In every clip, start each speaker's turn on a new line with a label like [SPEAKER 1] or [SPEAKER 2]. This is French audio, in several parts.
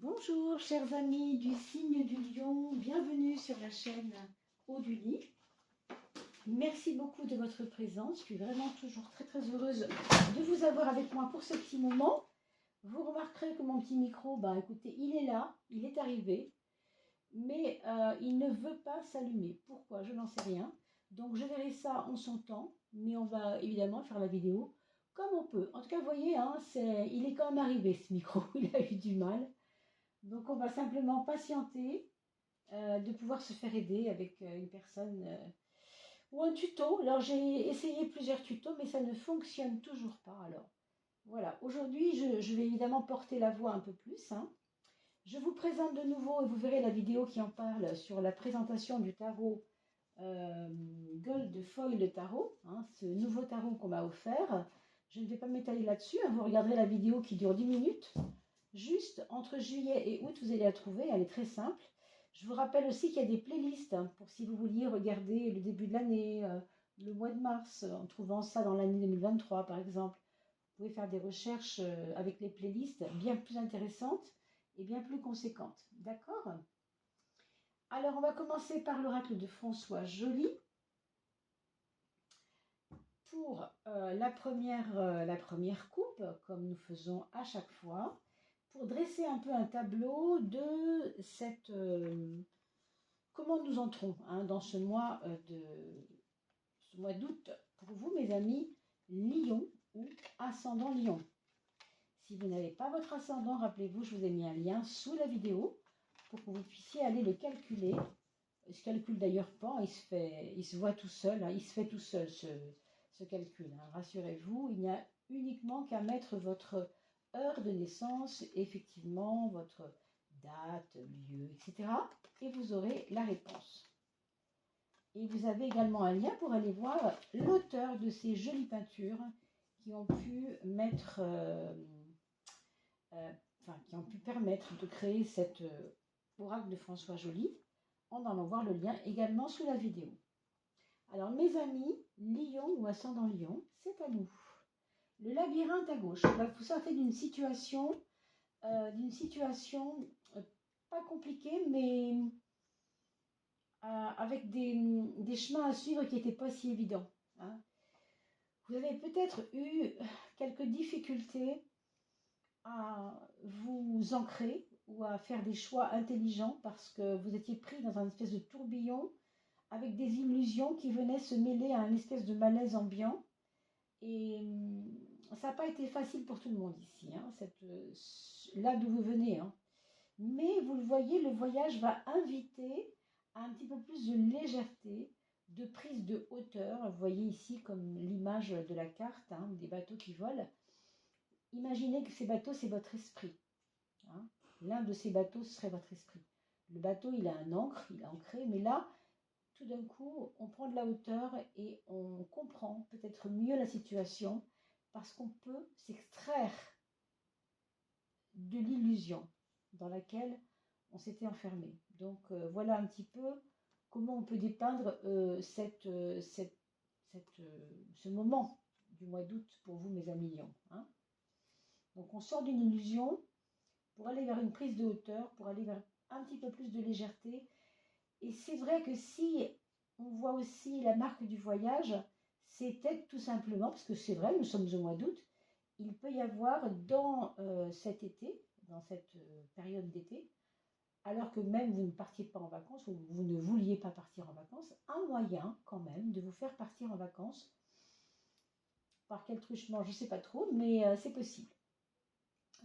[SPEAKER 1] Bonjour chers amis du signe du lion, bienvenue sur la chaîne Haut du Lit. Merci beaucoup de votre présence, je suis vraiment toujours très heureuse de vous avoir avec moi pour ce petit moment. Vous remarquerez que mon petit micro, écoutez, il est là, il est arrivé, mais il ne veut pas s'allumer. Pourquoi? Je n'en sais rien. Donc je verrai ça en son temps, mais on va évidemment faire la vidéo comme on peut. En tout cas, vous voyez, il est quand même arrivé ce micro, il a eu du mal. Donc on va simplement patienter de pouvoir se faire aider avec une personne ou un tuto. Alors j'ai essayé plusieurs tutos mais ça ne fonctionne toujours pas. Alors voilà, aujourd'hui je vais évidemment porter la voix un peu plus. Je vous présente de nouveau et vous verrez la vidéo qui en parle sur la présentation du tarot Gold Foil Tarot, ce nouveau tarot qu'on m'a offert. Je ne vais pas m'étaler là-dessus, vous regarderez la vidéo qui dure 10 minutes. Juste entre juillet et août, vous allez la trouver, elle est très simple. Je vous rappelle aussi qu'il y a des playlists pour si vous vouliez regarder le début de l'année, le mois de mars, en trouvant ça dans l'année 2023 par exemple. Vous pouvez faire des recherches avec les playlists bien plus intéressantes et bien plus conséquentes. D'accord? Alors on va commencer par l'oracle de François Joly. Pour la première coupe, comme nous faisons à chaque fois, pour dresser un peu un tableau de cette comment nous entrons dans ce mois d'août pour vous mes amis Lion ou ascendant Lion. Si vous n'avez pas votre ascendant, rappelez-vous, je vous ai mis un lien sous la vidéo pour que vous puissiez aller le calculer. Il se calcule d'ailleurs pas, il se voit tout seul, il se fait tout seul ce calcul. Rassurez-vous, il n'y a uniquement qu'à mettre votre heure de naissance, effectivement, votre date, lieu, etc. Et vous aurez la réponse. Et vous avez également un lien pour aller voir l'auteur de ces jolies peintures qui ont pu mettre, qui ont pu permettre de créer cet oracle de François Joly, en allant voir le lien également sous la vidéo. Alors mes amis, Lion ou ascendant Lion, c'est à nous. Le labyrinthe à gauche, vous sortez d'une situation pas compliquée, mais avec des chemins à suivre qui n'étaient pas si évidents. Vous avez peut-être eu quelques difficultés à vous ancrer ou à faire des choix intelligents parce que vous étiez pris dans un espèce de tourbillon avec des illusions qui venaient se mêler à un espèce de malaise ambiant. Et ça n'a pas été facile pour tout le monde ici, là d'où vous venez. Mais vous le voyez, le voyage va inviter à un petit peu plus de légèreté, de prise de hauteur. Vous voyez ici comme l'image de la carte, des bateaux qui volent. Imaginez que ces bateaux, c'est votre esprit. L'un de ces bateaux, ce serait votre esprit. Le bateau, il a un ancre, il est ancré, mais là, tout d'un coup, on prend de la hauteur et on comprend peut-être mieux la situation parce qu'on peut s'extraire de l'illusion dans laquelle on s'était enfermé. Donc voilà un petit peu comment on peut dépeindre ce moment du mois d'août pour vous mes amis Lions. Donc on sort d'une illusion pour aller vers une prise de hauteur, pour aller vers un petit peu plus de légèreté. Et c'est vrai que si on voit aussi la marque du voyage, c'est peut-être tout simplement, parce que c'est vrai, nous sommes au mois d'août, il peut y avoir dans cet été, dans cette période d'été, alors que même vous ne partiez pas en vacances, ou vous ne vouliez pas partir en vacances, un moyen quand même de vous faire partir en vacances. Par quel truchement, je ne sais pas trop, mais c'est possible.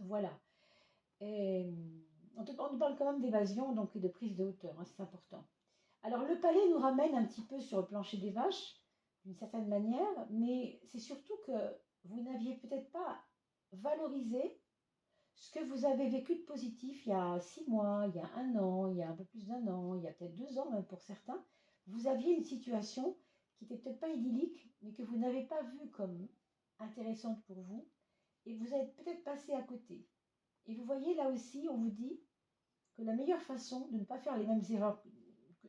[SPEAKER 1] Voilà. Et, on nous parle quand même d'évasion, donc de prise de hauteur, c'est important. Alors le palais nous ramène un petit peu sur le plancher des vaches, d'une certaine manière, mais c'est surtout que vous n'aviez peut-être pas valorisé ce que vous avez vécu de positif il y a 6 mois, il y a 1 an, il y a un peu plus d'1 an, il y a peut-être 2 ans même pour certains. Vous aviez une situation qui n'était peut-être pas idyllique, mais que vous n'avez pas vue comme intéressante pour vous, et vous êtes peut-être passé à côté. Et vous voyez, là aussi, on vous dit que la meilleure façon de ne pas faire les mêmes erreurs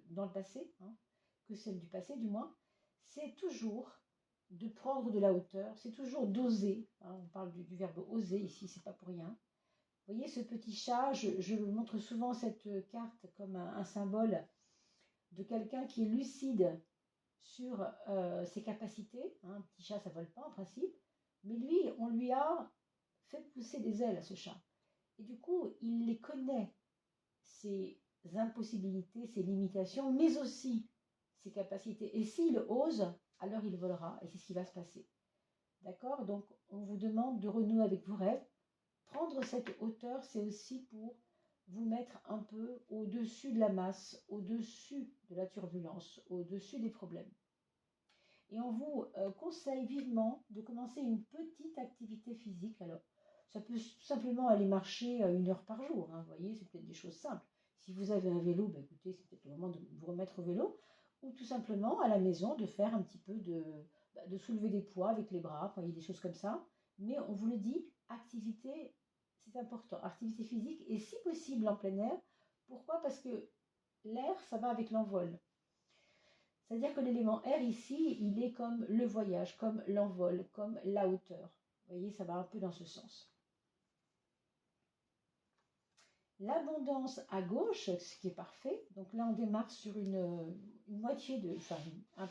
[SPEAKER 1] dans le passé, que celles du passé du moins, c'est toujours de prendre de la hauteur, c'est toujours d'oser. On parle du verbe oser ici, c'est pas pour rien. voyez ce petit chat, je montre souvent cette carte comme un symbole de quelqu'un qui est lucide sur ses capacités. Hein. Un petit chat, ça ne vole pas en principe. Mais lui, on lui a fait pousser des ailes à ce chat. Et du coup, il les connaît, ses impossibilités, ses limitations, mais aussi ses capacités. Et s'il ose, alors il volera. Et c'est ce qui va se passer. D'accord? Donc, on vous demande de renouer avec vos rêves. Prendre cette hauteur, c'est aussi pour vous mettre un peu au-dessus de la masse, au-dessus de la turbulence, au-dessus des problèmes. Et on vous conseille vivement de commencer une petite activité physique. Alors, ça peut tout simplement aller marcher 1 heure par jour. Hein, vous voyez, c'est peut-être des choses simples. Si vous avez un vélo, ben écoutez, c'est peut-être le moment de vous remettre au vélo. Ou tout simplement à la maison de faire un petit peu de soulever des poids avec les bras, vous voyez, des choses comme ça. Mais on vous le dit, activité, c'est important. Activité physique et si possible en plein air. Pourquoi? Parce que l'air, ça va avec l'envol. C'est-à-dire que l'élément air ici, il est comme le voyage, comme l'envol, comme la hauteur. Vous voyez, ça va un peu dans ce sens. L'abondance à gauche, ce qui est parfait. Donc là, on démarre sur une moitié de, enfin, un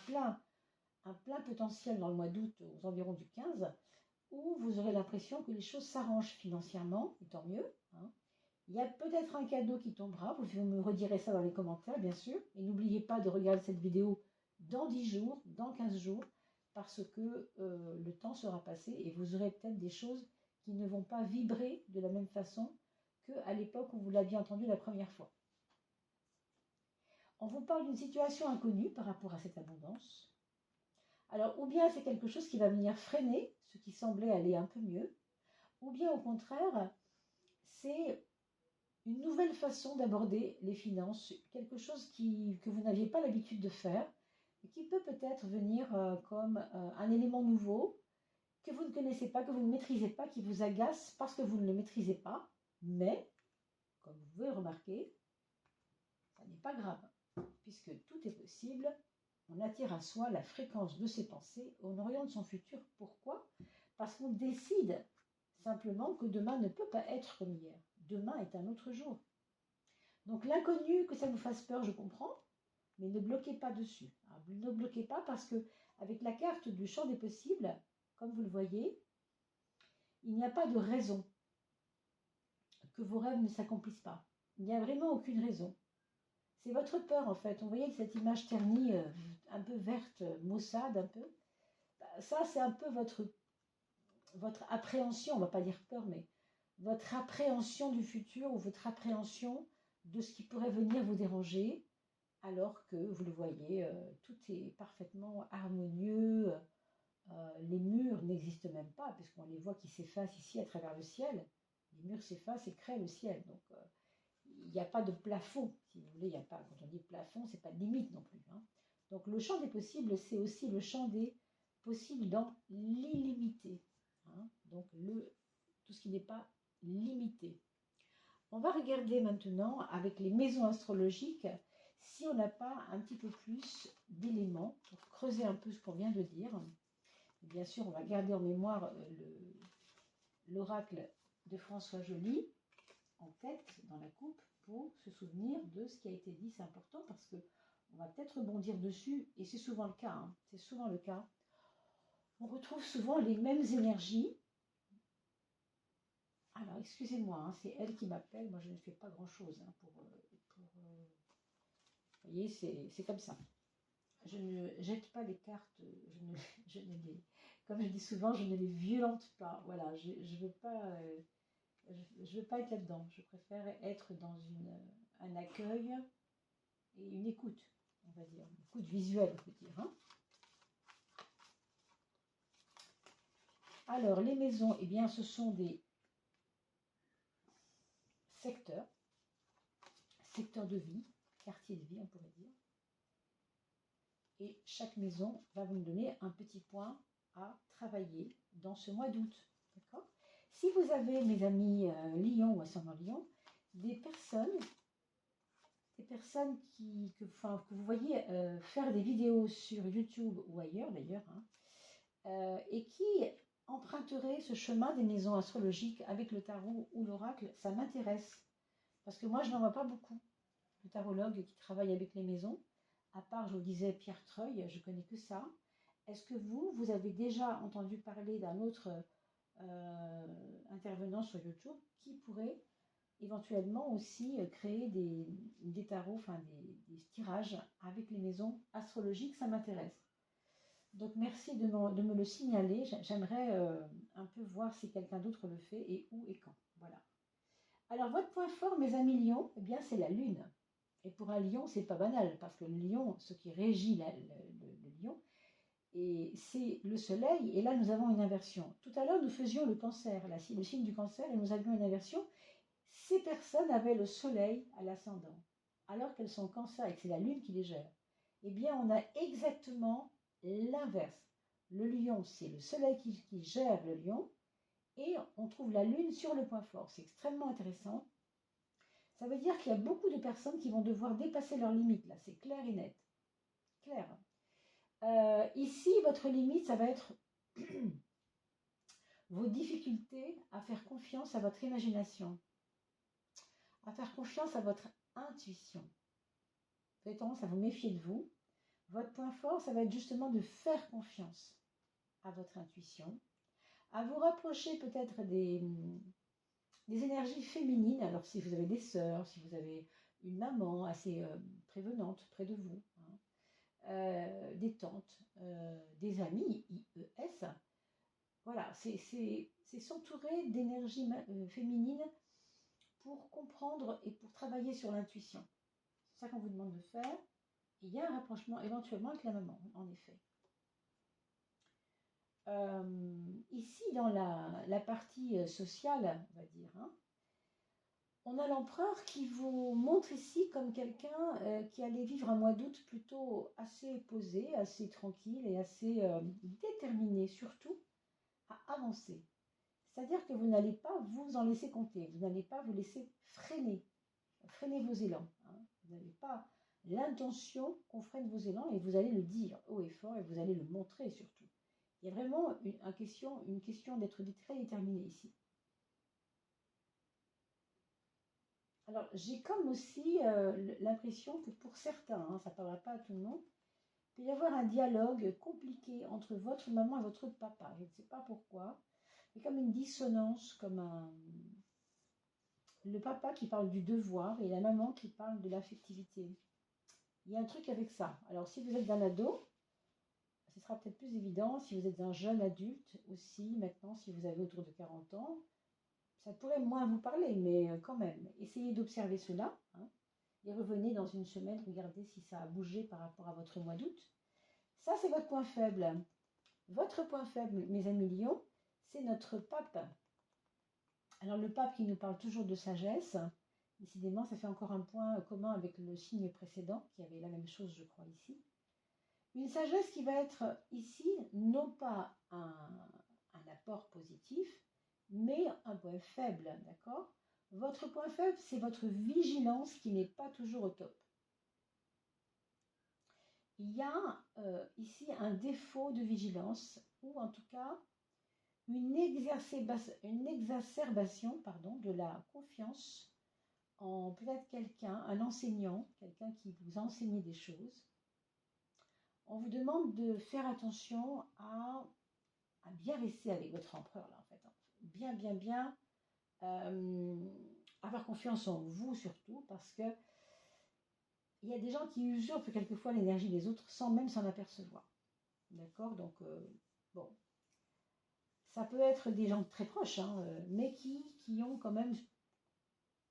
[SPEAKER 1] plein potentiel dans le mois d'août aux environs du 15, où vous aurez l'impression que les choses s'arrangent financièrement, et tant mieux. Hein. Il y a peut-être un cadeau qui tombera, vous me redirez ça dans les commentaires, bien sûr. Et n'oubliez pas de regarder cette vidéo dans 10 jours, dans 15 jours, parce que le temps sera passé et vous aurez peut-être des choses qui ne vont pas vibrer de la même façon qu'à l'époque où vous l'aviez entendu la première fois. On vous parle d'une situation inconnue par rapport à cette abondance. Alors, ou bien c'est quelque chose qui va venir freiner ce qui semblait aller un peu mieux, ou bien au contraire, c'est une nouvelle façon d'aborder les finances, quelque chose que vous n'aviez pas l'habitude de faire, et qui peut peut-être venir comme un élément nouveau, que vous ne connaissez pas, que vous ne maîtrisez pas, qui vous agace parce que vous ne le maîtrisez pas, mais, comme vous pouvez le remarquer, ça n'est pas grave, puisque tout est possible, on attire à soi la fréquence de ses pensées, on oriente son futur. Pourquoi? Parce qu'on décide simplement que demain ne peut pas être comme hier. Demain est un autre jour. Donc l'inconnu, que ça vous fasse peur, je comprends, mais ne bloquez pas dessus. Ne bloquez pas parce que avec la carte du champ des possibles, comme vous le voyez, il n'y a pas de raison que vos rêves ne s'accomplissent pas. Il n'y a vraiment aucune raison. C'est votre peur en fait. On voyait cette image ternie, un peu verte, maussade un peu. Ça, c'est un peu votre appréhension, on ne va pas dire peur, mais votre appréhension du futur ou votre appréhension de ce qui pourrait venir vous déranger, alors que vous le voyez, tout est parfaitement harmonieux, les murs n'existent même pas, puisqu'on les voit qui s'effacent ici à travers le ciel. Les murs s'effacent et créent le ciel, donc il n'y a pas de plafond, si vous voulez, il n'y a pas, quand on dit plafond, c'est pas de limite non plus. Hein. Donc le champ des possibles, c'est aussi le champ des possibles dans l'illimité. Hein. Donc tout ce qui n'est pas limité. On va regarder maintenant avec les maisons astrologiques si on n'a pas un petit peu plus d'éléments pour creuser un peu ce qu'on vient de dire. Bien sûr, on va garder en mémoire l'oracle de François Joly en tête dans la coupe pour se souvenir de ce qui a été dit. C'est important parce que on va peut-être rebondir dessus et c'est souvent le cas. Hein, c'est souvent le cas. On retrouve souvent les mêmes énergies. Alors, excusez-moi, hein, c'est elle qui m'appelle. Moi, je ne fais pas grand-chose hein, vous voyez, c'est comme ça. Je ne jette pas les cartes, je ne les, comme je dis souvent, je ne les violente pas. Voilà, je ne veux pas, je veux pas être là-dedans. Je préfère être dans un accueil et une écoute, on va dire, une écoute visuelle, on peut dire. Hein. Alors, les maisons, eh bien, ce sont des secteurs de vie, quartier de vie, on pourrait dire. Et chaque maison va vous donner un petit point à travailler dans ce mois d'août. D'accord ? Si vous avez, mes amis Lion ou ascendant Lion, des personnes que vous voyez faire des vidéos sur YouTube ou ailleurs d'ailleurs, hein, et qui emprunterez ce chemin des maisons astrologiques avec le tarot ou l'oracle, ça m'intéresse. Parce que moi, je n'en vois pas beaucoup de tarologues qui travaillent avec les maisons. À part, je vous disais, Pierre Treuil, je connais que ça. Est-ce que vous avez déjà entendu parler d'un autre intervenant sur YouTube qui pourrait éventuellement aussi créer des tarots, enfin des tirages avec les maisons astrologiques? Ça m'intéresse. Donc merci de me le signaler. J'aimerais un peu voir si quelqu'un d'autre le fait et où et quand. Voilà. Alors votre point fort, mes amis lions, eh bien c'est la lune. Et pour un lion, c'est pas banal, parce que le lion, ce qui régit le lion, et c'est le soleil, et là nous avons une inversion. Tout à l'heure, nous faisions le cancer, le signe du cancer, et nous avions une inversion. Ces personnes avaient le soleil à l'ascendant, alors qu'elles sont cancer et que c'est la lune qui les gère. Eh bien, on a exactement l'inverse. Le lion, c'est le soleil qui gère le lion, et on trouve la lune sur le point fort. C'est extrêmement intéressant. Ça veut dire qu'il y a beaucoup de personnes qui vont devoir dépasser leurs limites, là, c'est clair et net. Clair. Ici, votre limite, ça va être vos difficultés à faire confiance à votre imagination, à faire confiance à votre intuition. Vous avez tendance à vous méfier de vous. Votre point fort, ça va être justement de faire confiance à votre intuition, à vous rapprocher peut-être des énergies féminines. Alors si vous avez des sœurs, si vous avez une maman assez prévenante près de vous, hein, des tantes, des amis, IES, voilà, c'est s'entourer d'énergie féminine pour comprendre et pour travailler sur l'intuition. C'est ça qu'on vous demande de faire. Il y a un rapprochement éventuellement avec la maman, en effet. Ici, dans la partie sociale, on va dire, hein, on a l'empereur qui vous montre ici comme quelqu'un qui allait vivre un mois d'août plutôt assez posé, assez tranquille et assez déterminé, surtout à avancer. C'est-à-dire que vous n'allez pas vous en laisser compter, vous n'allez pas vous laisser freiner vos élans. Hein. Vous n'avez pas l'intention qu'on freine vos élans et vous allez le dire haut et fort et vous allez le montrer surtout. Il y a vraiment une question d'être très déterminé ici. Alors, j'ai comme aussi l'impression que pour certains, hein, ça ne parlera pas à tout le monde, il peut y avoir un dialogue compliqué entre votre maman et votre papa. Je ne sais pas pourquoi. Il y a comme une dissonance, le papa qui parle du devoir et la maman qui parle de l'affectivité. Il y a un truc avec ça. Alors, si vous êtes un ado, ce sera peut-être plus évident. Si vous êtes un jeune adulte aussi, maintenant, si vous avez autour de 40 ans, ça pourrait moins vous parler, mais quand même, essayez d'observer cela. Hein, et revenez dans une semaine, regardez si ça a bougé par rapport à votre mois d'août. Ça, c'est votre point faible. Votre point faible, mes amis lions, c'est notre pape. Alors, le pape qui nous parle toujours de sagesse, décidément, ça fait encore un point commun avec le signe précédent, qui avait la même chose, je crois, ici. Une sagesse qui va être ici, non pas un apport positif, mais un point faible, d'accord? Votre point faible, c'est votre vigilance qui n'est pas toujours au top. Il y a ici un défaut de vigilance, ou en tout cas une exacerbation de la confiance en peut-être quelqu'un, un enseignant, quelqu'un qui vous a enseigné des choses. On vous demande de faire attention à bien rester avec votre empereur, là, en fait. Bien avoir confiance en vous, surtout, parce que il y a des gens qui usurpent quelquefois l'énergie des autres sans même s'en apercevoir. D'accord? Donc, bon. Ça peut être des gens très proches, hein, mais qui ont quand même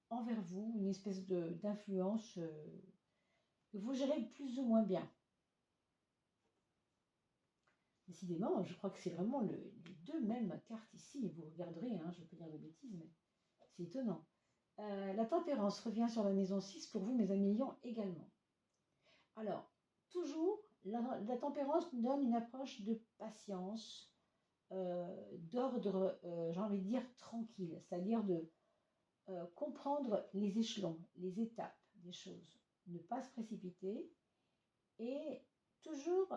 [SPEAKER 1] envers vous une espèce d'influence que vous gérez plus ou moins bien. Décidément, je crois que c'est vraiment les deux mêmes cartes ici. Vous regarderez, hein, je ne vais pas dire de bêtises, mais c'est étonnant. La tempérance revient sur la maison 6 pour vous, mes amis lions, également. Alors, toujours, la tempérance nous donne une approche de patience, d'ordre, j'ai envie de dire, tranquille, c'est-à-dire de comprendre les échelons, les étapes des choses, ne pas se précipiter et toujours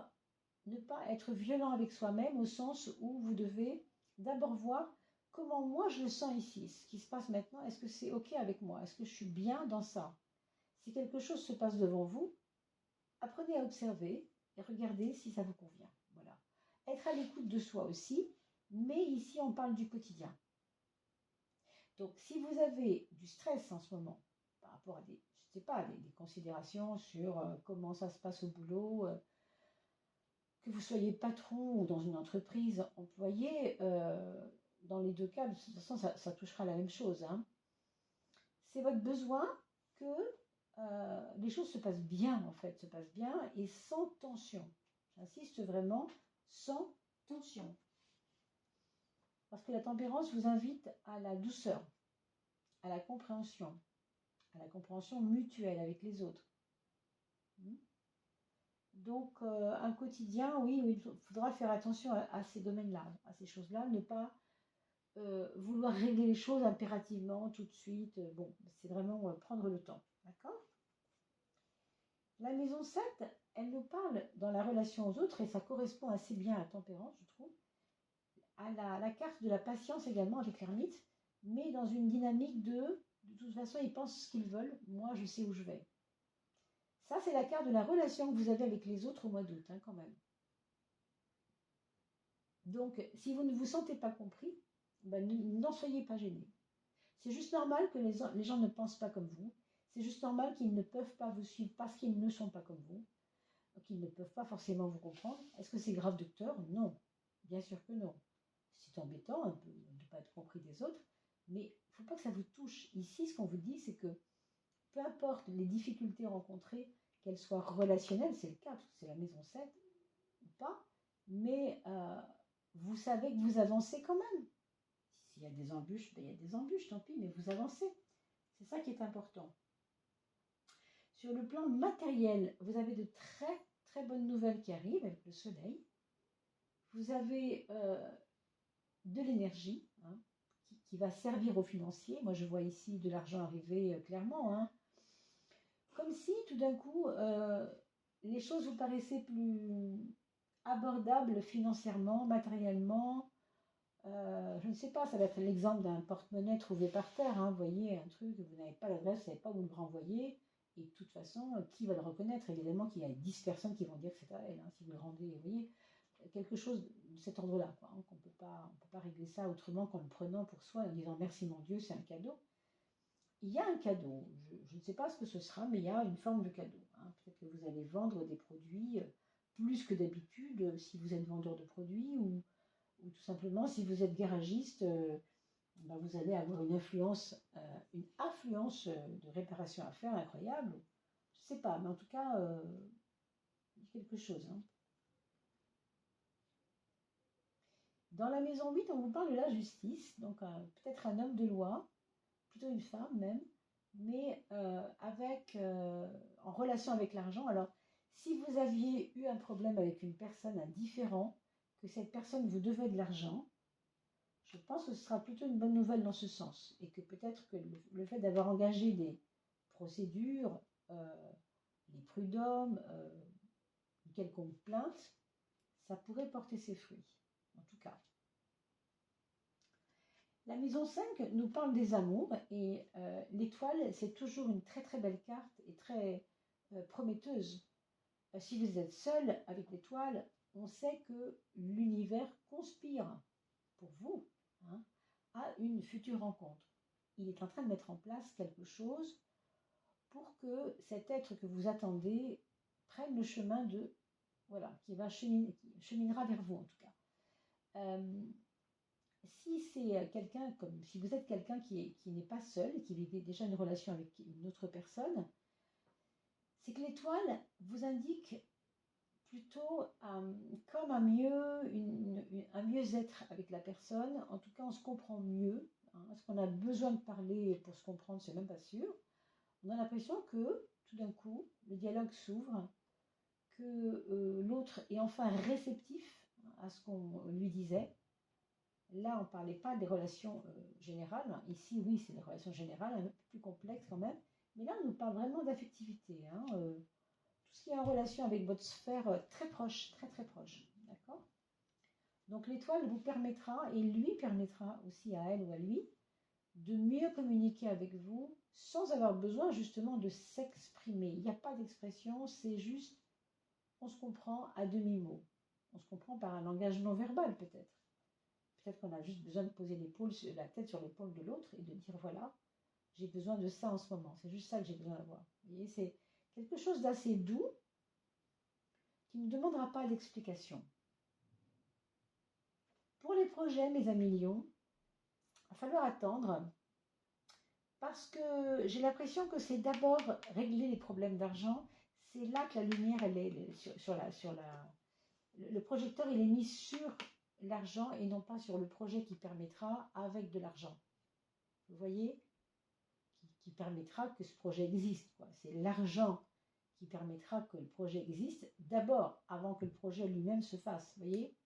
[SPEAKER 1] ne pas être violent avec soi-même au sens où vous devez d'abord voir comment moi je le sens ici, ce qui se passe maintenant. Est-ce que c'est OK avec moi? Est-ce que je suis bien dans ça? Si quelque chose se passe devant vous, apprenez à observer et regardez si ça vous convient. Voilà. Être à l'écoute de soi aussi, mais ici on parle du quotidien. Donc si vous avez du stress en ce moment, par rapport à des, je sais pas, des considérations sur comment ça se passe au boulot, que vous soyez patron ou dans une entreprise employé, dans les deux cas, de toute façon, ça touchera la même chose. Hein. C'est votre besoin que les choses se passent bien, en fait, se passent bien et sans tension. J'insiste vraiment, sans tension. Parce que la tempérance vous invite à la douceur, à la compréhension mutuelle avec les autres. Donc, un quotidien, oui, il faudra faire attention à ces domaines-là, à ces choses-là, ne pas vouloir régler les choses impérativement tout de suite. Bon, c'est vraiment prendre le temps, d'accord? La maison 7, elle nous parle dans la relation aux autres, et ça correspond assez bien à la tempérance, je trouve, à la carte de la patience également avec l'ermite, mais dans une dynamique de toute façon, ils pensent ce qu'ils veulent, moi je sais où je vais. Ça, c'est la carte de la relation que vous avez avec les autres au mois d'août, hein, quand même. Donc, si vous ne vous sentez pas compris, ben, n'en soyez pas gênés. C'est juste normal que les gens ne pensent pas comme vous. C'est juste normal qu'ils ne peuvent pas vous suivre parce qu'ils ne sont pas comme vous, qu'ils ne peuvent pas forcément vous comprendre. Est-ce que c'est grave, docteur? Non, bien sûr que non. C'est embêtant un peu de ne pas être compris des autres, mais il ne faut pas que ça vous touche. Ici, ce qu'on vous dit, c'est que peu importe les difficultés rencontrées, qu'elles soient relationnelles, c'est le cas, parce que c'est la maison 7 ou pas, mais vous savez que vous avancez quand même. S'il y a des embûches, ben il y a des embûches, tant pis, mais vous avancez. C'est ça qui est important. Sur le plan matériel, vous avez de très très bonnes nouvelles qui arrivent avec le soleil. Vous avez de l'énergie hein, qui va servir aux financiers. Moi, je vois ici de l'argent arriver clairement. Hein. Comme si tout d'un coup, les choses vous paraissaient plus abordables financièrement, matériellement. Je ne sais pas, ça va être l'exemple d'un porte-monnaie trouvé par terre. Hein, vous voyez, un truc, vous n'avez pas l'adresse, vous ne savez pas où le renvoyer. Et de toute façon, qui va le reconnaître? Évidemment qu'il y a 10 personnes qui vont dire que c'est à elle, hein, si vous le rendez, vous voyez, quelque chose de cet ordre-là. Hein, qu'on peut pas régler ça autrement qu'en le prenant pour soi, en disant merci mon Dieu, c'est un cadeau. Il y a un cadeau, je ne sais pas ce que ce sera, mais il y a une forme de cadeau. Hein. Peut-être que vous allez vendre des produits plus que d'habitude, si vous êtes vendeur de produits, ou tout simplement si vous êtes garagiste, ben vous allez avoir une influence de réparation à faire incroyable. Je ne sais pas, mais en tout cas, il y a quelque chose. Hein. Dans la maison 8, on vous parle de la justice, donc peut-être un homme de loi, plutôt une femme même, mais en relation avec l'argent. Alors, si vous aviez eu un problème avec une personne, un différend, que cette personne vous devait de l'argent, je pense que ce sera plutôt une bonne nouvelle dans ce sens. Et que peut-être que le fait d'avoir engagé des procédures, les prud'hommes, une quelconque plainte, ça pourrait porter ses fruits, en tout cas. La maison 5 nous parle des amours et l'étoile, c'est toujours une très très belle carte et très prometteuse. Si vous êtes seul avec l'étoile, on sait que l'univers conspire pour vous hein, à une future rencontre. Il est en train de mettre en place quelque chose pour que cet être que vous attendez prenne le chemin de, voilà, qui cheminera vers vous en tout cas. Si c'est quelqu'un comme si vous êtes quelqu'un qui n'est pas seul et qui vit déjà une relation avec une autre personne, c'est que l'étoile vous indique plutôt comme un mieux-être avec la personne. En tout cas, on se comprend mieux. Hein. Est-ce qu'on a besoin de parler pour se comprendre? C'est même pas sûr. On a l'impression que tout d'un coup, le dialogue s'ouvre, que l'autre est enfin réceptif à ce qu'on lui disait. Là, on ne parlait pas des relations générales. Ici, oui, c'est des relations générales, un peu plus complexes quand même. Mais là, on nous parle vraiment d'affectivité. Hein, tout ce qui est en relation avec votre sphère très proche, très très proche. D'accord? Donc l'étoile vous permettra, et lui permettra aussi à elle ou à lui, de mieux communiquer avec vous sans avoir besoin justement de s'exprimer. Il n'y a pas d'expression, c'est juste, on se comprend à demi-mot. On se comprend par un langage non verbal peut-être. Peut-être qu'on a juste besoin de poser la tête sur l'épaule de l'autre et de dire voilà, j'ai besoin de ça en ce moment. C'est juste ça que j'ai besoin d'avoir. Vous voyez, c'est quelque chose d'assez doux qui ne demandera pas d'explication. Pour les projets, mes amis Lions, il va falloir attendre parce que j'ai l'impression que c'est d'abord régler les problèmes d'argent. C'est là que la lumière, elle est le projecteur, il est mis sur l'argent et non pas sur le projet qui permettra avec de l'argent. Vous voyez, qui permettra que ce projet existe. C'est l'argent qui permettra que le projet existe d'abord, avant que le projet lui-même se fasse. Vous voyez,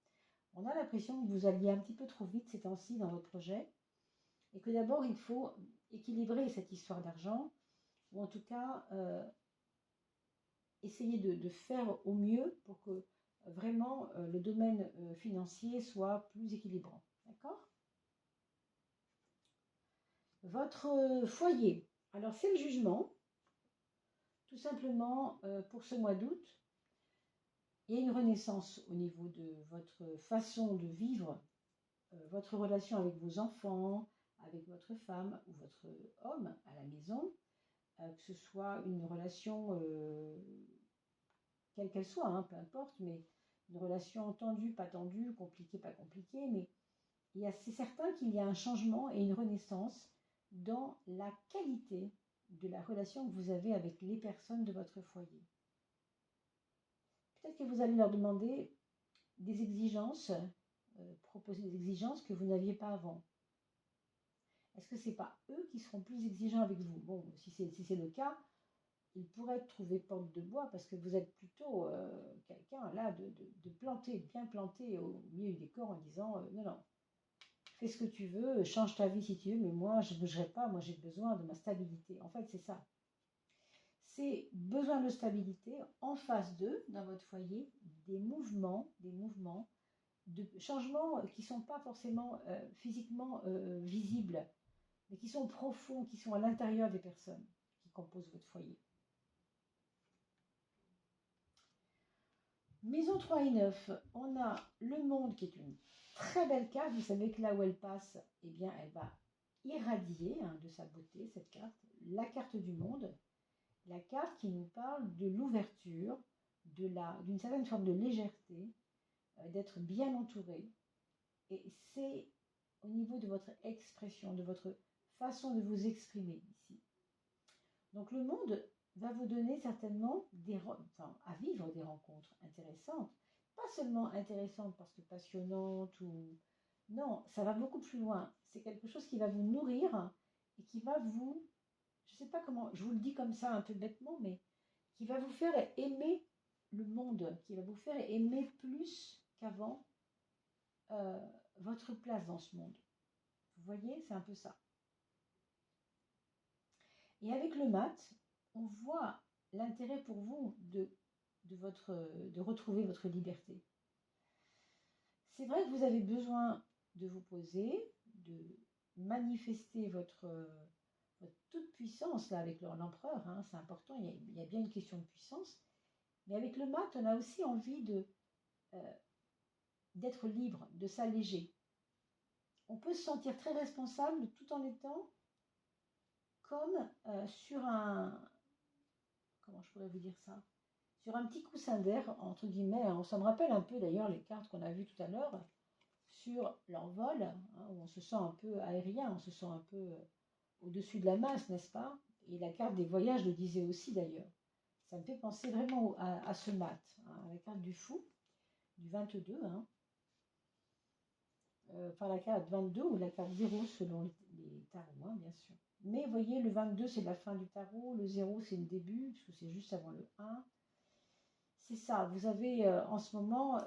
[SPEAKER 1] on a l'impression que vous alliez un petit peu trop vite ces temps-ci dans votre projet et que d'abord il faut équilibrer cette histoire d'argent ou en tout cas essayer de faire au mieux pour que vraiment le domaine financier soit plus équilibrant. D'accord ? Votre foyer. Alors c'est le jugement. Tout simplement, pour ce mois d'août, il y a une renaissance au niveau de votre façon de vivre, votre relation avec vos enfants, avec votre femme ou votre homme à la maison, que ce soit une relation, quelle qu'elle soit, hein, peu importe, mais une relation tendue, pas tendue, compliquée, pas compliquée, mais c'est certain qu'il y a un changement et une renaissance dans la qualité de la relation que vous avez avec les personnes de votre foyer. Peut-être que vous allez leur demander des exigences, proposer des exigences que vous n'aviez pas avant. Est-ce que ce n'est pas eux qui seront plus exigeants avec vous? Bon, si c'est le cas, ils pourraient trouver porte de bois parce que vous êtes plutôt quelqu'un là de planté, bien planté au milieu du décor en disant non, non, fais ce que tu veux, change ta vie si tu veux, mais moi je ne bougerai pas, moi j'ai besoin de ma stabilité. En fait, c'est ça. C'est besoin de stabilité en face d'eux, dans votre foyer, des mouvements de changements qui ne sont pas forcément physiquement visibles, mais qui sont profonds, qui sont à l'intérieur des personnes qui composent votre foyer. Maison 3 et 9, on a le monde qui est une très belle carte. Vous savez que là où elle passe, eh bien, elle va irradier de sa beauté, cette carte, la carte du monde, la carte qui nous parle de l'ouverture, d'une certaine forme de légèreté, d'être bien entouré. Et c'est au niveau de votre expression, de votre façon de vous exprimer ici. Donc le monde va vous donner certainement à vivre des rencontres intéressantes. Pas seulement intéressantes parce que passionnantes ou... Non, ça va beaucoup plus loin. C'est quelque chose qui va vous nourrir et qui va vous... Je ne sais pas comment, je vous le dis comme ça un peu bêtement, mais qui va vous faire aimer le monde, qui va vous faire aimer plus qu'avant votre place dans ce monde. Vous voyez, c'est un peu ça. Et avec le mat, on voit l'intérêt pour vous de retrouver votre liberté. C'est vrai que vous avez besoin de vous poser, de manifester votre toute puissance là avec l'empereur, hein, c'est important, il y a bien une question de puissance. Mais avec le mat, on a aussi envie d'être libre, de s'alléger. On peut se sentir très responsable tout en étant comme sur un... Comment je pourrais vous dire ça? Sur un petit coussin d'air, entre guillemets. Ça me rappelle un peu d'ailleurs les cartes qu'on a vues tout à l'heure sur l'envol, hein, où on se sent un peu aérien, on se sent un peu au-dessus de la masse, n'est-ce pas? Et la carte des voyages le disait aussi d'ailleurs. Ça me fait penser vraiment à ce mat, hein, à la carte du fou, du 22, hein. Enfin la carte 22 ou la carte 0 selon les tarots, hein, bien sûr. Mais vous voyez, le 22 c'est la fin du tarot, le 0 c'est le début, parce que c'est juste avant le 1. C'est ça, vous avez en ce moment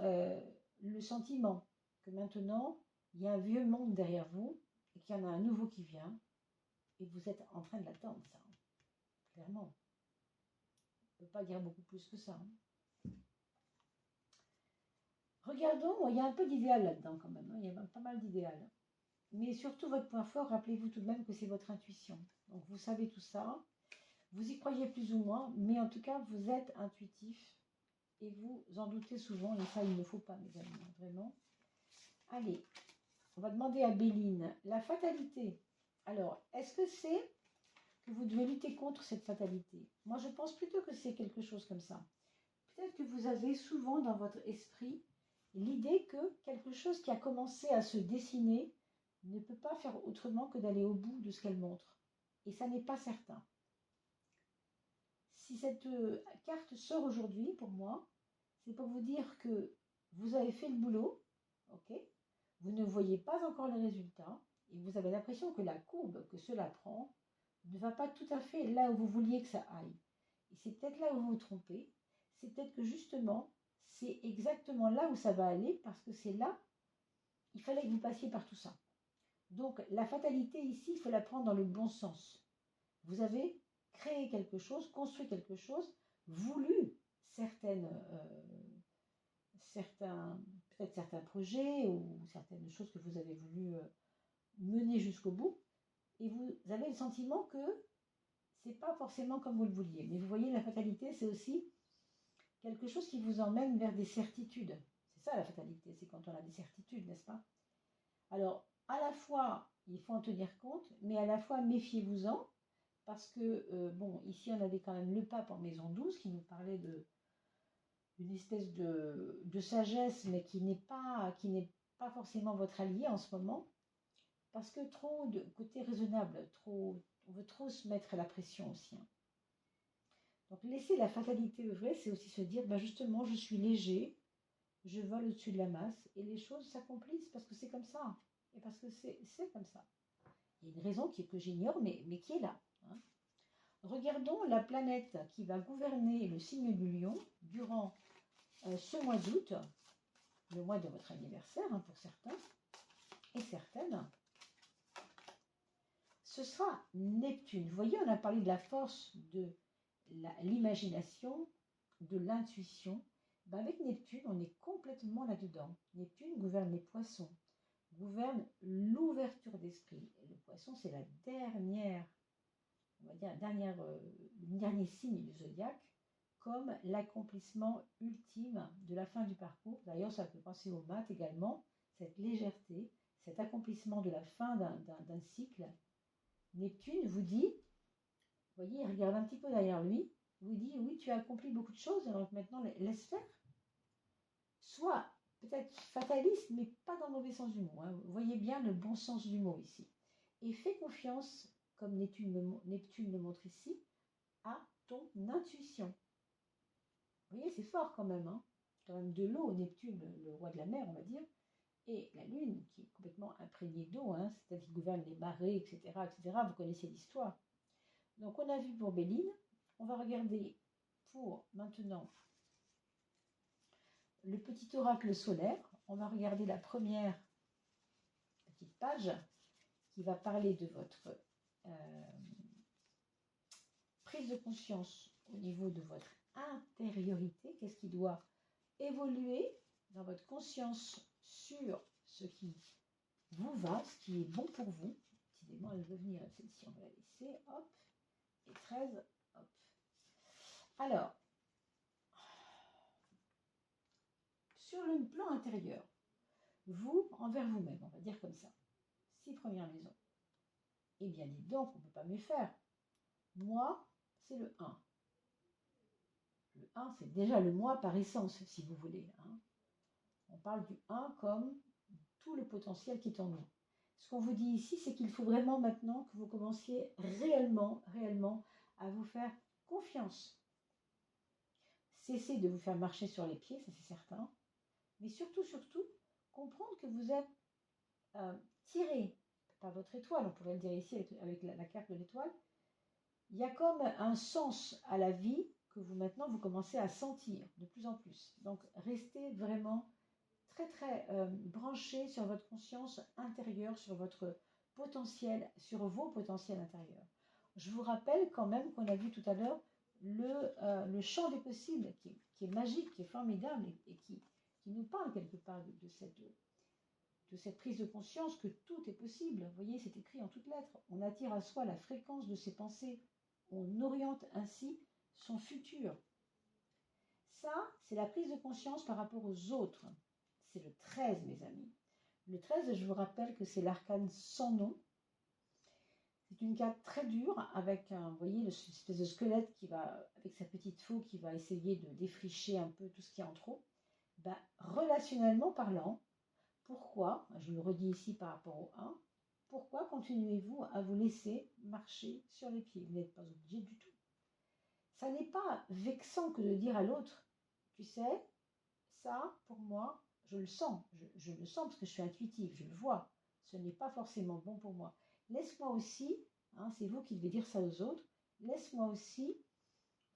[SPEAKER 1] le sentiment que maintenant, il y a un vieux monde derrière vous et qu'il y en a un nouveau qui vient et vous êtes en train de l'attendre, ça. Clairement. On ne peut pas dire beaucoup plus que ça. Regardons, il y a un peu d'idéal là-dedans quand même, hein, il y a pas mal d'idéal. Mais surtout, votre point fort, rappelez-vous tout de même que c'est votre intuition. Donc, vous savez tout ça, vous y croyez plus ou moins, mais en tout cas, vous êtes intuitif et vous en doutez souvent, et ça, il ne faut pas, mes amis, hein, vraiment. Allez, on va demander à Béline, la fatalité. Alors, est-ce que c'est que vous devez lutter contre cette fatalité? Moi, je pense plutôt que c'est quelque chose comme ça. Peut-être que vous avez souvent dans votre esprit l'idée que quelque chose qui a commencé à se dessiner ne peut pas faire autrement que d'aller au bout de ce qu'elle montre. Et ça n'est pas certain. Si cette carte sort aujourd'hui pour moi, c'est pour vous dire que vous avez fait le boulot, ok? Vous ne voyez pas encore les résultats et vous avez l'impression que la courbe que cela prend ne va pas tout à fait là où vous vouliez que ça aille. Et c'est peut-être là où vous vous trompez. C'est peut-être que justement, c'est exactement là où ça va aller parce que c'est là, il fallait que vous passiez par tout ça. Donc la fatalité ici, il faut la prendre dans le bon sens. Vous avez créé quelque chose, construit quelque chose, voulu peut-être certains projets ou certaines choses que vous avez voulu mener jusqu'au bout, et vous avez le sentiment que c'est pas forcément comme vous le vouliez. Mais vous voyez, la fatalité, c'est aussi quelque chose qui vous emmène vers des certitudes. C'est ça la fatalité, c'est quand on a des certitudes, n'est-ce pas? Alors, à la fois, il faut en tenir compte, mais à la fois, méfiez-vous-en, parce que, bon, ici, on avait quand même le pape en maison 12 qui nous parlait d'une espèce de sagesse, mais qui n'est pas forcément votre allié en ce moment, parce que trop de côté raisonnable, on veut trop se mettre la pression aussi, hein. Donc laisser la fatalité œuvrer, c'est aussi se dire, bah justement, je suis léger, je vole au-dessus de la masse, et les choses s'accomplissent parce que c'est comme ça, et parce que c'est comme ça. Il y a une raison que j'ignore, mais qui est là, hein. Regardons la planète qui va gouverner le signe du lion durant ce mois d'août, le mois de votre anniversaire, hein, pour certains et certaines. Ce sera Neptune. Vous voyez, on a parlé de la force de l'imagination, de l'intuition. Ben avec Neptune, on est complètement là-dedans. Neptune gouverne les poissons, gouverne l'ouverture d'esprit. Et le poisson, c'est la dernière, on va dire, le dernier signe du zodiaque, comme l'accomplissement ultime de la fin du parcours. D'ailleurs, ça peut penser aux maths également, cette légèreté, cet accomplissement de la fin d'un cycle. Neptune vous dit, vous voyez, il regarde un petit peu derrière lui, vous dit, oui, tu as accompli beaucoup de choses, alors maintenant, laisse faire. Soit peut-être fataliste, mais pas dans le mauvais sens du mot, hein. Vous voyez bien le bon sens du mot ici. Et fais confiance, comme Neptune le montre ici, à ton intuition. Vous voyez, c'est fort quand même, hein. Quand même de l'eau, Neptune, le roi de la mer, on va dire, et la Lune, qui est complètement imprégnée d'eau, hein, c'est-à-dire qui gouverne les marées, etc., etc. Vous connaissez l'histoire. Donc, on a vu pour Béline. On va regarder pour maintenant le petit oracle solaire. On va regarder la première petite page qui va parler de votre prise de conscience au niveau de votre intériorité. Qu'est-ce qui doit évoluer dans votre conscience sur ce qui vous va, ce qui est bon pour vous. Décidément, elle veut venir, celle-ci, on va la laisser. Hop. Et 13, hop. Alors, sur le plan intérieur, vous, envers vous-même, on va dire comme ça, 6 premières maisons. Eh bien, dites donc, on ne peut pas mieux faire. Moi, c'est le 1. Le 1, c'est déjà le moi par essence, si vous voulez, hein. On parle du 1 comme tout le potentiel qui est en nous. Ce qu'on vous dit ici, c'est qu'il faut vraiment maintenant que vous commenciez réellement à vous faire confiance. Cessez de vous faire marcher sur les pieds, ça c'est certain. Mais surtout, comprendre que vous êtes tiré par votre étoile, on pourrait le dire ici avec la carte de l'étoile. Il y a comme un sens à la vie que vous commencez à sentir de plus en plus. Donc, restez vraiment très branché sur votre conscience intérieure, sur votre potentiel, sur vos potentiels intérieurs. Je vous rappelle quand même qu'on a vu tout à l'heure le champ des possibles qui est magique, qui est formidable et qui qui nous parle quelque part de cette prise de conscience que tout est possible. Vous voyez, c'est écrit en toutes lettres. On attire à soi la fréquence de ses pensées. On oriente ainsi son futur. Ça, c'est la prise de conscience par rapport aux autres. C'est le 13, mes amis. Le 13, je vous rappelle que c'est l'arcane sans nom. C'est une carte très dure avec vous voyez, une espèce de squelette qui va, avec sa petite faux, qui va essayer de défricher un peu tout ce qui est en trop. Ben, relationnellement parlant, pourquoi, je le redis ici par rapport au 1, pourquoi continuez-vous à vous laisser marcher sur les pieds? Vous n'êtes pas obligé du tout. Ça n'est pas vexant que de dire à l'autre, tu sais, ça, pour moi, je le sens. Je le sens parce que je suis intuitive, je le vois. Ce n'est pas forcément bon pour moi. Laisse-moi aussi, hein, c'est vous qui devez dire ça aux autres, laisse-moi aussi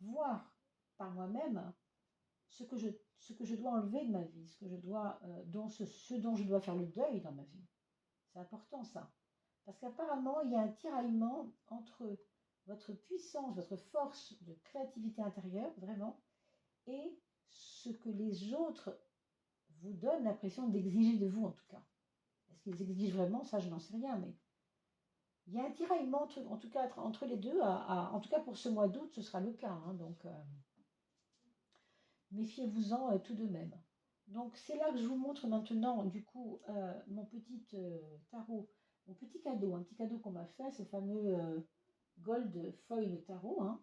[SPEAKER 1] voir par moi-même ce que je dois enlever de ma vie, ce dont je dois faire le deuil dans ma vie. C'est important ça. Parce qu'apparemment, il y a un tiraillement entre votre puissance, votre force de créativité intérieure, vraiment, et ce que les autres vous donnent l'impression d'exiger de vous, en tout cas. Est-ce qu'ils exigent vraiment? Ça, je n'en sais rien, mais il y a un tiraillement, en tout cas, entre les deux. En tout cas, pour ce mois d'août, ce sera le cas. Hein, donc, méfiez-vous-en tout de même. Donc, c'est là que je vous montre maintenant, du coup, mon petit tarot, mon petit cadeau, un petit cadeau qu'on m'a fait, ce fameux Gold Foil Tarot. Hein.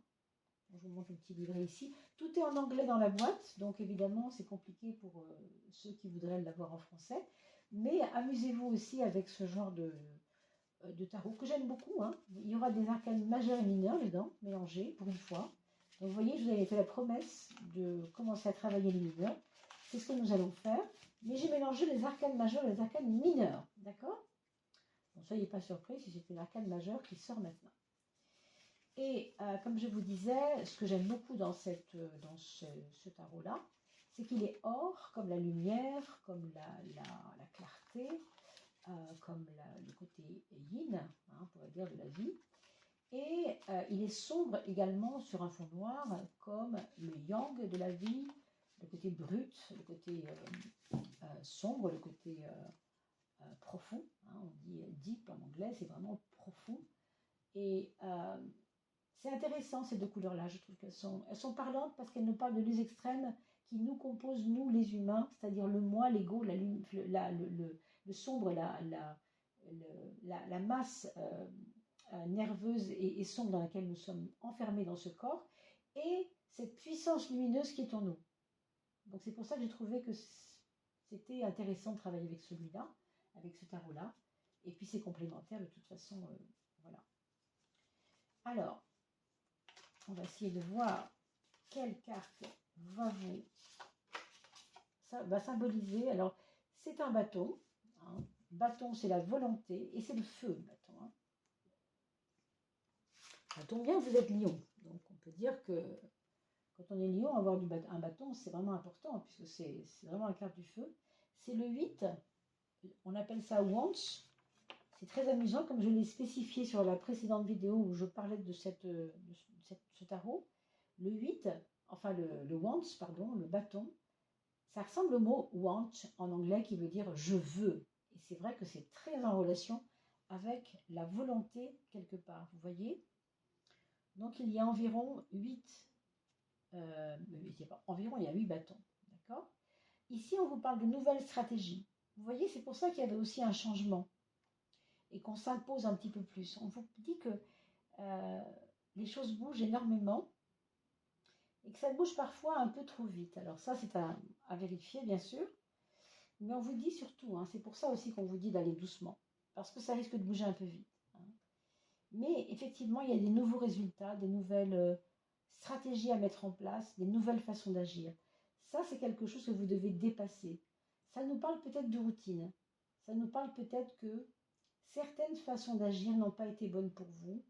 [SPEAKER 1] Je vous montre le petit livret ici. Tout est en anglais dans la boîte, donc évidemment, c'est compliqué pour ceux qui voudraient l'avoir en français. Mais amusez-vous aussi avec ce genre de tarot que j'aime beaucoup. Hein. Il y aura des arcanes majeurs et mineurs dedans, mélangés pour une fois. Donc vous voyez, je vous avais fait la promesse de commencer à travailler les mineurs. C'est ce que nous allons faire. Mais j'ai mélangé les arcanes majeurs et les arcanes mineurs. D'accord? Donc soyez pas surpris si c'était l'arcane majeur qui sort maintenant. Et comme je vous disais, ce que j'aime beaucoup dans ce tarot-là, c'est qu'il est or, comme la lumière, comme la clarté, comme le côté yin, hein, on pourrait dire, de la vie. Et il est sombre également sur un fond noir, comme le yang de la vie, le côté brut, le côté sombre, le côté profond. Hein, on dit deep en anglais, c'est vraiment profond. Et c'est intéressant ces deux couleurs-là, je trouve elles sont parlantes parce qu'elles nous parlent de deux extrêmes qui nous composent, nous les humains, c'est-à-dire le moi, l'ego, le sombre, la masse nerveuse et sombre dans laquelle nous sommes enfermés dans ce corps, et cette puissance lumineuse qui est en nous. Donc c'est pour ça que j'ai trouvé que c'était intéressant de travailler avec celui-là, avec ce tarot-là, et puis c'est complémentaire de toute façon, voilà. Alors, on va essayer de voir quelle carte va symboliser. Alors, c'est un bâton. Hein. Bâton, c'est la volonté et c'est le feu, le bâton. Hein. Ça tombe bien, vous êtes lion. Donc, on peut dire que quand on est lion, avoir un bâton, c'est vraiment important puisque c'est vraiment la carte du feu. C'est le 8. On appelle ça Wands. C'est très amusant, comme je l'ai spécifié sur la précédente vidéo où je parlais de ce tarot. Le 8, enfin le wands, pardon, le bâton, ça ressemble au mot want en anglais qui veut dire je veux. Et c'est vrai que c'est très en relation avec la volonté quelque part, vous voyez. Donc il y a environ 8, environ il y a 8 bâtons, d'accord. Ici on vous parle de nouvelles stratégies. Vous voyez, c'est pour ça qu'il y avait aussi un changement et qu'on s'impose un petit peu plus. On vous dit que les choses bougent énormément et que ça bouge parfois un peu trop vite. Alors ça, c'est à vérifier, bien sûr. Mais on vous dit surtout, hein, c'est pour ça aussi qu'on vous dit d'aller doucement, parce que ça risque de bouger un peu vite. Hein. Mais effectivement, il y a des nouveaux résultats, des nouvelles stratégies à mettre en place, des nouvelles façons d'agir. Ça, c'est quelque chose que vous devez dépasser. Ça nous parle peut-être de routine. Ça nous parle peut-être que certaines façons d'agir n'ont pas été bonnes pour vous.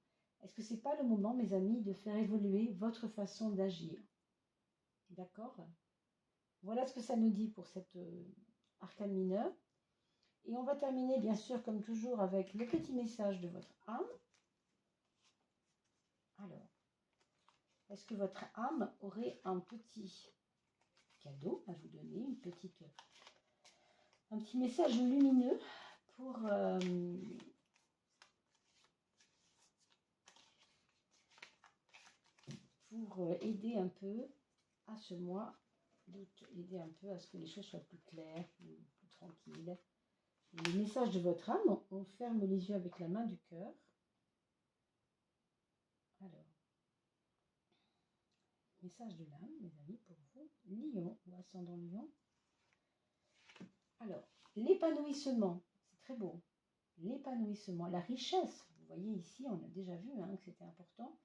[SPEAKER 1] Est-ce que ce n'est pas le moment, mes amis, de faire évoluer votre façon d'agir? D'accord? Voilà ce que ça nous dit pour cette arcane mineure. Et on va terminer, bien sûr, comme toujours, avec le petit message de votre âme. Alors, est-ce que votre âme aurait un petit cadeau à vous donner, un petit message lumineux pour aider un peu à ce mois d'août, aider un peu à ce que les choses soient plus claires, plus tranquilles. Le message de votre âme, on ferme les yeux avec la main du cœur. Alors, message de l'âme, mes amis, pour vous, Lion ou ascendant Lion. Alors, l'épanouissement, c'est très beau. L'épanouissement, la richesse, vous voyez ici, on a déjà vu que c'était important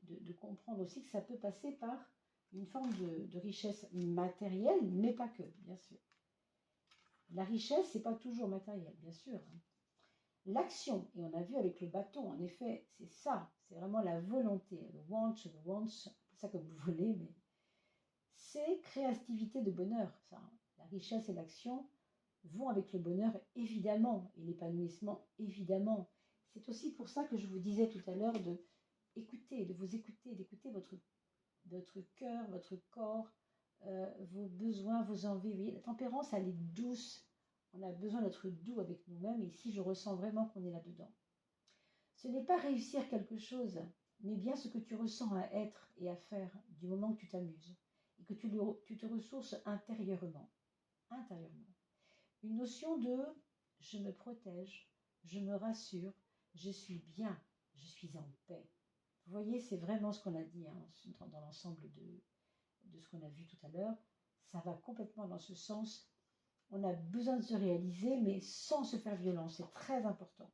[SPEAKER 1] de comprendre aussi que ça peut passer par une forme de richesse matérielle, mais pas que, bien sûr. La richesse, c'est pas toujours matériel, bien sûr. L'action, et on a vu avec le bâton, en effet, c'est ça, c'est vraiment la volonté, le wants, c'est ça comme vous voulez, mais c'est créativité de bonheur, ça. La richesse et l'action vont avec le bonheur, évidemment, et l'épanouissement, évidemment. C'est aussi pour ça que je vous disais tout à l'heure de vous écouter, d'écouter votre cœur, votre corps, vos besoins, vos envies. Vous voyez, la tempérance, elle est douce. On a besoin d'être doux avec nous-mêmes. Et ici, je ressens vraiment qu'on est là-dedans. Ce n'est pas réussir quelque chose, mais bien ce que tu ressens à être et à faire du moment que tu t'amuses. Et que tu te ressources intérieurement. Intérieurement. Une notion de « je me protège, je me rassure, je suis bien, je suis en paix ». Vous voyez, c'est vraiment ce qu'on a dit dans l'ensemble de ce qu'on a vu tout à l'heure. Ça va complètement dans ce sens. On a besoin de se réaliser, mais sans se faire violence. C'est très important.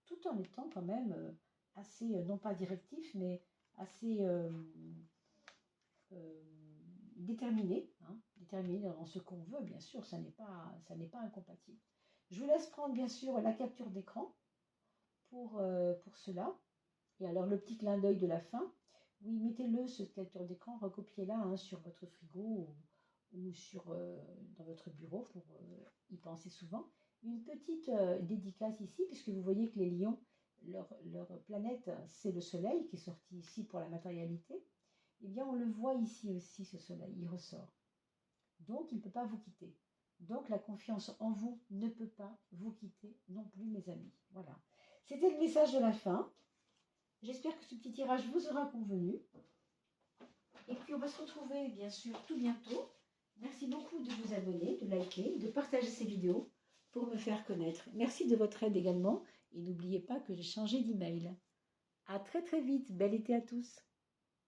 [SPEAKER 1] Tout en étant quand même assez, non pas directif, mais assez déterminé. Déterminé dans ce qu'on veut, bien sûr. Ça n'est pas incompatible. Je vous laisse prendre, bien sûr, la capture d'écran pour cela. Et alors, le petit clin d'œil de la fin. Oui, mettez-le, ce capture d'écran, recopiez-la sur votre frigo ou dans votre bureau pour y penser souvent. Une petite dédicace ici, puisque vous voyez que les lions, leur planète, c'est le soleil qui est sorti ici pour la matérialité. Eh bien, on le voit ici aussi, ce soleil, il ressort. Donc, il ne peut pas vous quitter. Donc, la confiance en vous ne peut pas vous quitter non plus, mes amis. Voilà. C'était le message de la fin. J'espère que ce petit tirage vous aura convenu. Et puis, on va se retrouver, bien sûr, tout bientôt. Merci beaucoup de vous abonner, de liker, de partager ces vidéos pour me faire connaître. Merci de votre aide également. Et n'oubliez pas que j'ai changé d'email. À très très vite. Bel été à tous.